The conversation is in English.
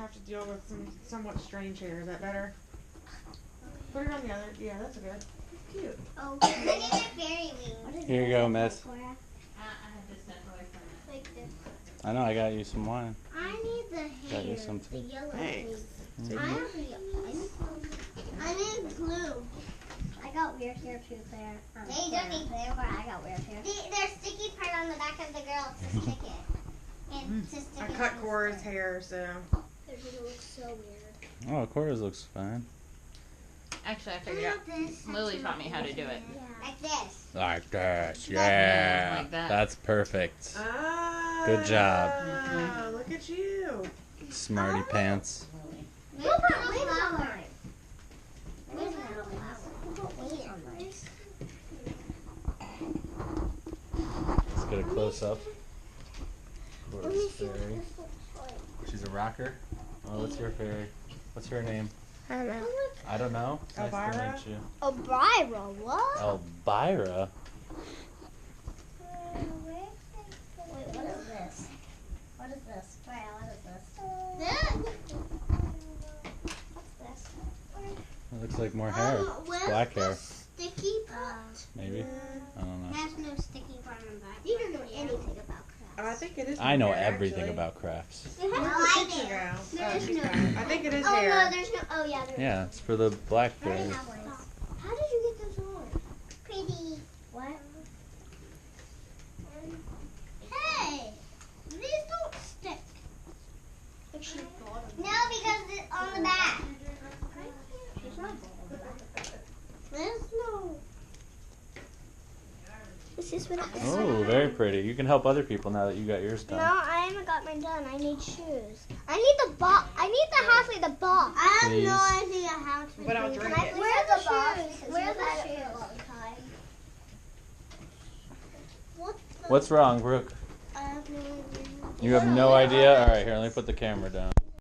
have to deal with some somewhat strange hair. Is that better? Put it on the other. Yeah, that's good. It's cute. Oh, I need a fairy wing. Here you go, miss. I had to step away from it. Like this. I know, I got you some wine. I need the hair. Got you some The too. yellow Thanks. thing. I have the yellow. I need glue. I got weird hair too, Claire. Hey, don't need glue. I got weird hair. There's sticky part on the back of the girl to stick it. And to stick I it cut on Cora's the hair, so. It looks so weird. Oh, Cora's looks fine. Actually, I figured out. Lily taught me how to do it. Like this. Like that, yeah. Like that. That's perfect. Ah, Good job. Look at you. Smarty pants. Where's the flower? Where's the flower? Let's get a close up. Cora's fairy. She's a rocker. Oh, what's your fairy? What's her name? I don't know. I don't know. It's nice Elvira? to meet you. Elvira, what? Elvira? Wait, what is this? What is this? Freya, what is this? What's this? It looks like more hair. It's black hair. Sticky part? Maybe. I don't know. Has no sticky part on the back. You don't know anything about crafts. Oh, I think it is. I know hair, everything actually. about crafts. No, Where's I the picture do. go? There's she's no. got it. I think it is Oh hair. no, there's no. Oh yeah, there is. Yeah, it's for the black I already fairy. have one. How did you get this on? Pretty. What? Hey, these don't stick. No, because it's on the back. There's no. This is what I Oh, very pretty. You can help other people now that you got yours No, done. I haven't got mine done. I need shoes. I need the box. I need the halfway the box. I have Please. no idea how to. But I'll do drink it. it. Where's the box? Where's Where's the the shoes? shoes? What? The? What's wrong, Brooke? I have no idea. You have no idea? Alright, here, let me put the camera down.